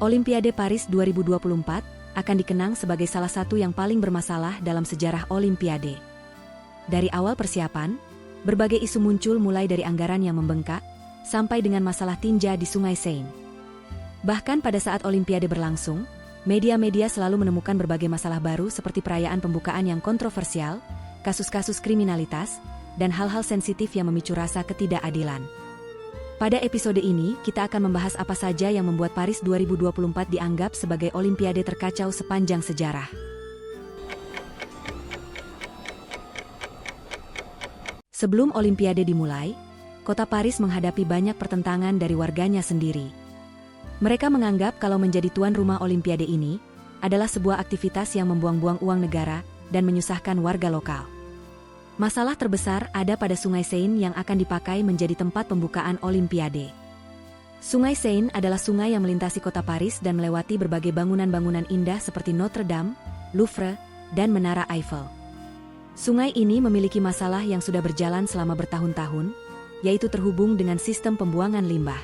Olimpiade Paris 2024 akan dikenang sebagai salah satu yang paling bermasalah dalam sejarah Olimpiade. Dari awal persiapan, berbagai isu muncul mulai dari anggaran yang membengkak, sampai dengan masalah tinja di Sungai Seine. Bahkan pada saat Olimpiade berlangsung, media-media selalu menemukan berbagai masalah baru seperti perayaan pembukaan yang kontroversial, kasus-kasus kriminalitas, dan hal-hal sensitif yang memicu rasa ketidakadilan. Pada episode ini, kita akan membahas apa saja yang membuat Paris 2024 dianggap sebagai Olimpiade terkacau sepanjang sejarah. Sebelum Olimpiade dimulai, kota Paris menghadapi banyak pertentangan dari warganya sendiri. Mereka menganggap kalau menjadi tuan rumah Olimpiade ini adalah sebuah aktivitas yang membuang-buang uang negara dan menyusahkan warga lokal. Masalah terbesar ada pada Sungai Seine yang akan dipakai menjadi tempat pembukaan Olimpiade. Sungai Seine adalah sungai yang melintasi kota Paris dan melewati berbagai bangunan-bangunan indah seperti Notre Dame, Louvre, dan Menara Eiffel. Sungai ini memiliki masalah yang sudah berjalan selama bertahun-tahun, yaitu terhubung dengan sistem pembuangan limbah.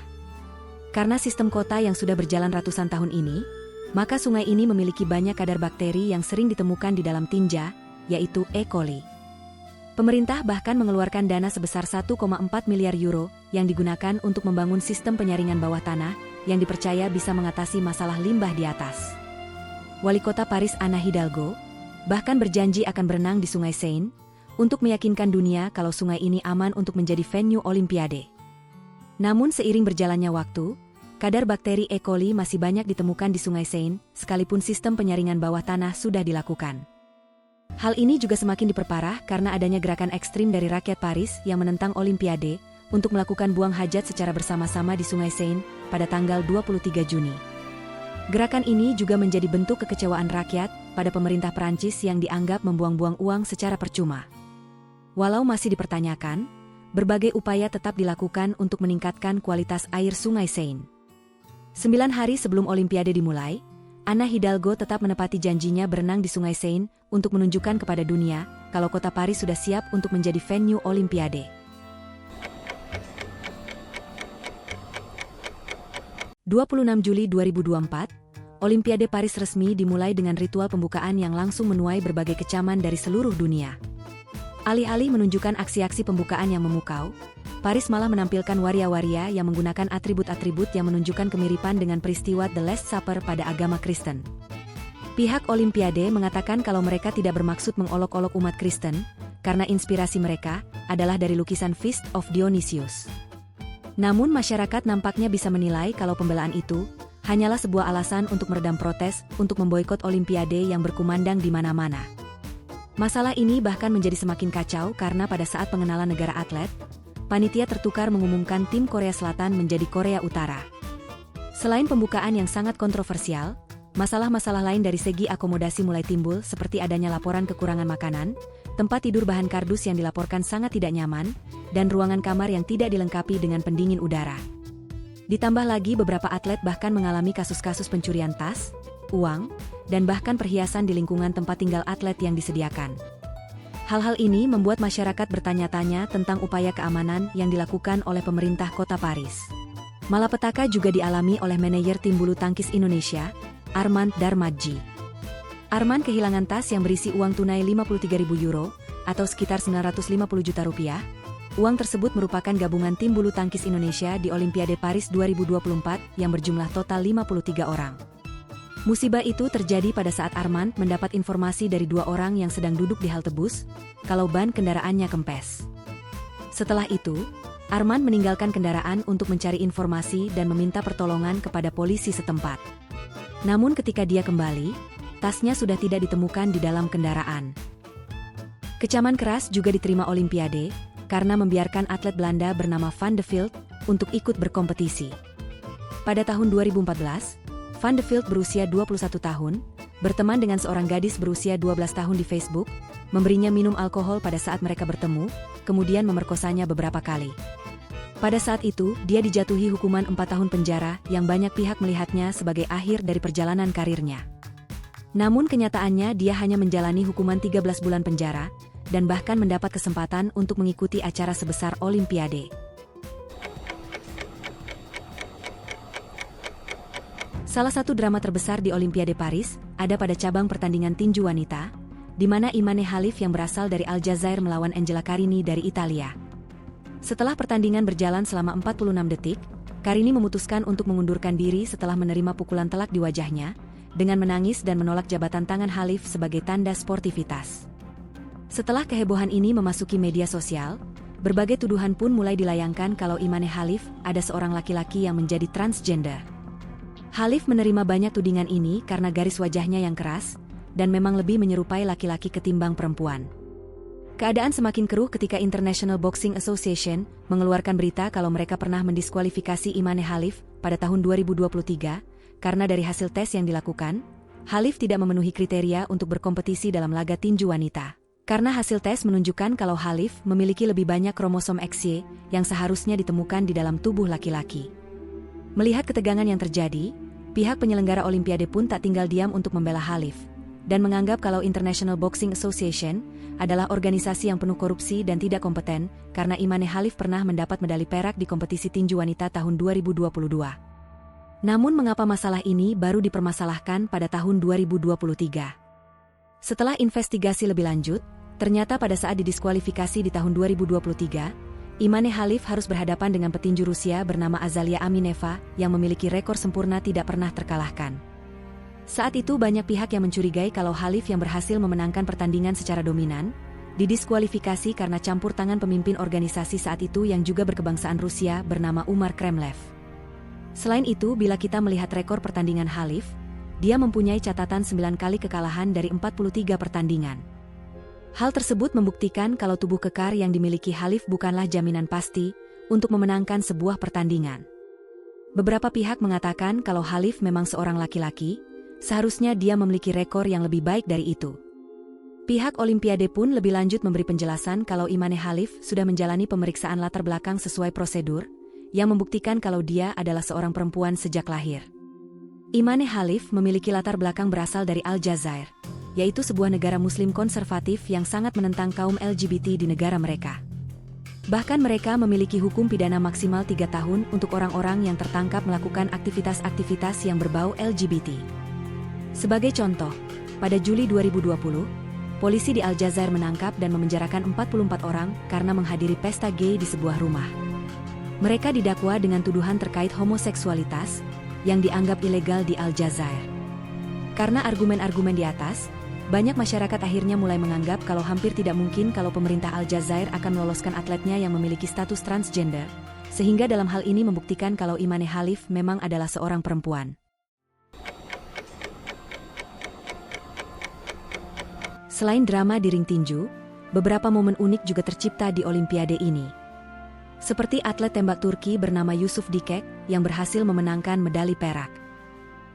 Karena sistem kota yang sudah berjalan ratusan tahun ini, maka sungai ini memiliki banyak kadar bakteri yang sering ditemukan di dalam tinja, yaitu E. coli. Pemerintah bahkan mengeluarkan dana sebesar 1,4 miliar euro yang digunakan untuk membangun sistem penyaringan bawah tanah yang dipercaya bisa mengatasi masalah limbah di atas. Wali kota Paris Anne Hidalgo bahkan berjanji akan berenang di Sungai Seine untuk meyakinkan dunia kalau sungai ini aman untuk menjadi venue Olimpiade. Namun seiring berjalannya waktu, kadar bakteri E. coli masih banyak ditemukan di Sungai Seine sekalipun sistem penyaringan bawah tanah sudah dilakukan. Hal ini juga semakin diperparah karena adanya gerakan ekstrim dari rakyat Paris yang menentang Olimpiade untuk melakukan buang hajat secara bersama-sama di Sungai Seine pada tanggal 23 Juni. Gerakan ini juga menjadi bentuk kekecewaan rakyat pada pemerintah Prancis yang dianggap membuang-buang uang secara percuma. Walau masih dipertanyakan, berbagai upaya tetap dilakukan untuk meningkatkan kualitas air Sungai Seine. 9 hari sebelum Olimpiade dimulai, Anne Hidalgo tetap menepati janjinya berenang di Sungai Seine untuk menunjukkan kepada dunia kalau kota Paris sudah siap untuk menjadi venue Olimpiade. 26 Juli 2024, Olimpiade Paris resmi dimulai dengan ritual pembukaan yang langsung menuai berbagai kecaman dari seluruh dunia. Alih-alih menunjukkan aksi-aksi pembukaan yang memukau, Paris malah menampilkan waria-waria yang menggunakan atribut-atribut yang menunjukkan kemiripan dengan peristiwa The Last Supper pada agama Kristen. Pihak Olimpiade mengatakan kalau mereka tidak bermaksud mengolok-olok umat Kristen, karena inspirasi mereka adalah dari lukisan Feast of Dionysius. Namun masyarakat nampaknya bisa menilai kalau pembelaan itu hanyalah sebuah alasan untuk meredam protes untuk memboikot Olimpiade yang berkumandang di mana-mana. Masalah ini bahkan menjadi semakin kacau karena pada saat pengenalan negara atlet, panitia tertukar mengumumkan tim Korea Selatan menjadi Korea Utara. Selain pembukaan yang sangat kontroversial, masalah-masalah lain dari segi akomodasi mulai timbul seperti adanya laporan kekurangan makanan, tempat tidur bahan kardus yang dilaporkan sangat tidak nyaman, dan ruangan kamar yang tidak dilengkapi dengan pendingin udara. Ditambah lagi beberapa atlet bahkan mengalami kasus-kasus pencurian tas, uang, dan bahkan perhiasan di lingkungan tempat tinggal atlet yang disediakan. Hal-hal ini membuat masyarakat bertanya-tanya tentang upaya keamanan yang dilakukan oleh pemerintah kota Paris. Malapetaka juga dialami oleh manajer tim bulu tangkis Indonesia, Armand Darmadji. Armand kehilangan tas yang berisi uang tunai 53.000 euro, atau sekitar 950 juta rupiah. Uang tersebut merupakan gabungan tim bulu tangkis Indonesia di Olimpiade Paris 2024 yang berjumlah total 53 orang. Musibah itu terjadi pada saat Armand mendapat informasi dari 2 orang yang sedang duduk di halte bus, kalau ban kendaraannya kempes. Setelah itu, Armand meninggalkan kendaraan untuk mencari informasi dan meminta pertolongan kepada polisi setempat. Namun ketika dia kembali, tasnya sudah tidak ditemukan di dalam kendaraan. Kecaman keras juga diterima Olimpiade, karena membiarkan atlet Belanda bernama Van de Velde untuk ikut berkompetisi. Pada tahun 2014, Van de Velde berusia 21 tahun, berteman dengan seorang gadis berusia 12 tahun di Facebook, memberinya minum alkohol pada saat mereka bertemu, kemudian memerkosanya beberapa kali. Pada saat itu, dia dijatuhi hukuman 4 tahun penjara yang banyak pihak melihatnya sebagai akhir dari perjalanan karirnya. Namun kenyataannya dia hanya menjalani hukuman 13 bulan penjara, dan bahkan mendapat kesempatan untuk mengikuti acara sebesar Olimpiade. Salah satu drama terbesar di Olimpiade Paris ada pada cabang pertandingan tinju wanita, di mana Imane Khalif yang berasal dari Aljazair melawan Angela Carini dari Italia. Setelah pertandingan berjalan selama 46 detik, Carini memutuskan untuk mengundurkan diri setelah menerima pukulan telak di wajahnya, dengan menangis dan menolak jabatan tangan Khalif sebagai tanda sportivitas. Setelah kehebohan ini memasuki media sosial, berbagai tuduhan pun mulai dilayangkan kalau Imane Khalif ada seorang laki-laki yang menjadi transgender. Khalif menerima banyak tudingan ini karena garis wajahnya yang keras, dan memang lebih menyerupai laki-laki ketimbang perempuan. Keadaan semakin keruh ketika International Boxing Association mengeluarkan berita kalau mereka pernah mendiskualifikasi Imane Khalif pada tahun 2023, karena dari hasil tes yang dilakukan, Khalif tidak memenuhi kriteria untuk berkompetisi dalam laga tinju wanita. Karena hasil tes menunjukkan kalau Khalif memiliki lebih banyak kromosom XY yang seharusnya ditemukan di dalam tubuh laki-laki. Melihat ketegangan yang terjadi, pihak penyelenggara Olimpiade pun tak tinggal diam untuk membela Khalif, dan menganggap kalau International Boxing Association adalah organisasi yang penuh korupsi dan tidak kompeten, karena Imane Khalif pernah mendapat medali perak di kompetisi tinju wanita tahun 2022. Namun mengapa masalah ini baru dipermasalahkan pada tahun 2023? Setelah investigasi lebih lanjut, ternyata pada saat didiskualifikasi di tahun 2023, Imane Khalif harus berhadapan dengan petinju Rusia bernama Azalia Amineva yang memiliki rekor sempurna tidak pernah terkalahkan. Saat itu banyak pihak yang mencurigai kalau Khalif yang berhasil memenangkan pertandingan secara dominan, didiskualifikasi karena campur tangan pemimpin organisasi saat itu yang juga berkebangsaan Rusia bernama Umar Kremlev. Selain itu, bila kita melihat rekor pertandingan Khalif, dia mempunyai catatan 9 kali kekalahan dari 43 pertandingan. Hal tersebut membuktikan kalau tubuh kekar yang dimiliki Khalif bukanlah jaminan pasti untuk memenangkan sebuah pertandingan. Beberapa pihak mengatakan kalau Khalif memang seorang laki-laki, seharusnya dia memiliki rekor yang lebih baik dari itu. Pihak Olimpiade pun lebih lanjut memberi penjelasan kalau Imane Khalif sudah menjalani pemeriksaan latar belakang sesuai prosedur, yang membuktikan kalau dia adalah seorang perempuan sejak lahir. Imane Khalif memiliki latar belakang berasal dari Aljazair, yaitu sebuah negara muslim konservatif yang sangat menentang kaum LGBT di negara mereka. Bahkan mereka memiliki hukum pidana maksimal 3 tahun untuk orang-orang yang tertangkap melakukan aktivitas-aktivitas yang berbau LGBT. Sebagai contoh, pada Juli 2020, polisi di Aljazair menangkap dan memenjarakan 44 orang karena menghadiri pesta gay di sebuah rumah. Mereka didakwa dengan tuduhan terkait homoseksualitas, yang dianggap ilegal di Aljazair. Karena argumen-argumen di atas, banyak masyarakat akhirnya mulai menganggap kalau hampir tidak mungkin kalau pemerintah Aljazair akan meloloskan atletnya yang memiliki status transgender, sehingga dalam hal ini membuktikan kalau Imane Khalif memang adalah seorang perempuan. Selain drama di ring tinju, beberapa momen unik juga tercipta di Olimpiade ini. Seperti atlet tembak Turki bernama Yusuf Dikek yang berhasil memenangkan medali perak.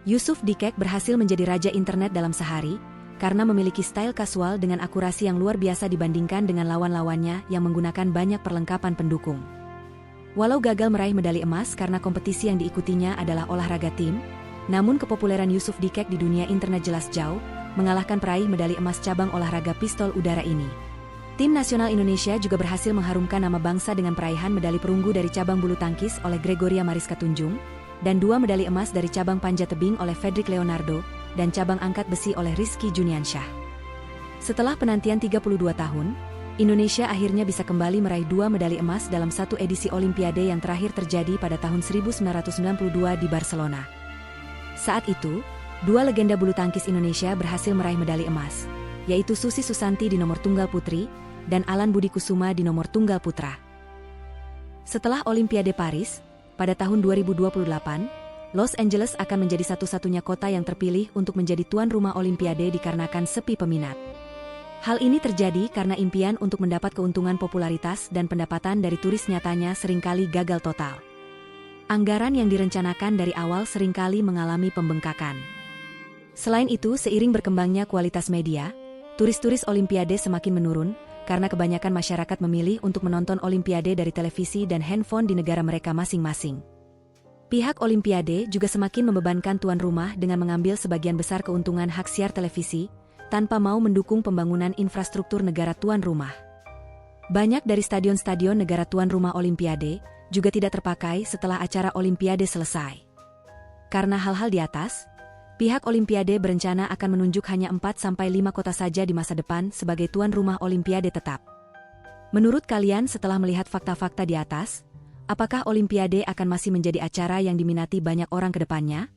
Yusuf Dikek berhasil menjadi raja internet dalam sehari, karena memiliki style kasual dengan akurasi yang luar biasa dibandingkan dengan lawan-lawannya yang menggunakan banyak perlengkapan pendukung. Walau gagal meraih medali emas karena kompetisi yang diikutinya adalah olahraga tim, namun kepopuleran Yusuf Dikek di dunia internet jelas jauh, mengalahkan peraih medali emas cabang olahraga pistol udara ini. Tim nasional Indonesia juga berhasil mengharumkan nama bangsa dengan peraihan medali perunggu dari cabang bulu tangkis oleh Gregoria Mariska Tunjung, dan 2 medali emas dari cabang panjat tebing oleh Fedrik Leonardo, dan cabang angkat besi oleh Rizky Juniansyah. Setelah penantian 32 tahun, Indonesia akhirnya bisa kembali meraih 2 medali emas dalam satu edisi Olimpiade yang terakhir terjadi pada tahun 1992 di Barcelona. Saat itu, 2 legenda bulu tangkis Indonesia berhasil meraih medali emas, yaitu Susi Susanti di nomor tunggal putri, dan Alan Budi Kusuma di nomor tunggal putra. Setelah Olimpiade Paris, pada tahun 2028, Los Angeles akan menjadi satu-satunya kota yang terpilih untuk menjadi tuan rumah Olimpiade dikarenakan sepi peminat. Hal ini terjadi karena impian untuk mendapat keuntungan popularitas dan pendapatan dari turis nyatanya seringkali gagal total. Anggaran yang direncanakan dari awal seringkali mengalami pembengkakan. Selain itu, seiring berkembangnya kualitas media, turis-turis Olimpiade semakin menurun, karena kebanyakan masyarakat memilih untuk menonton Olimpiade dari televisi dan handphone di negara mereka masing-masing. Pihak Olimpiade juga semakin membebankan tuan rumah dengan mengambil sebagian besar keuntungan hak siar televisi, tanpa mau mendukung pembangunan infrastruktur negara tuan rumah. Banyak dari stadion-stadion negara tuan rumah Olimpiade juga tidak terpakai setelah acara Olimpiade selesai. Karena hal-hal di atas, pihak Olimpiade berencana akan menunjuk hanya 4-5 kota saja di masa depan sebagai tuan rumah Olimpiade tetap. Menurut kalian setelah melihat fakta-fakta di atas, apakah Olimpiade akan masih menjadi acara yang diminati banyak orang ke depannya?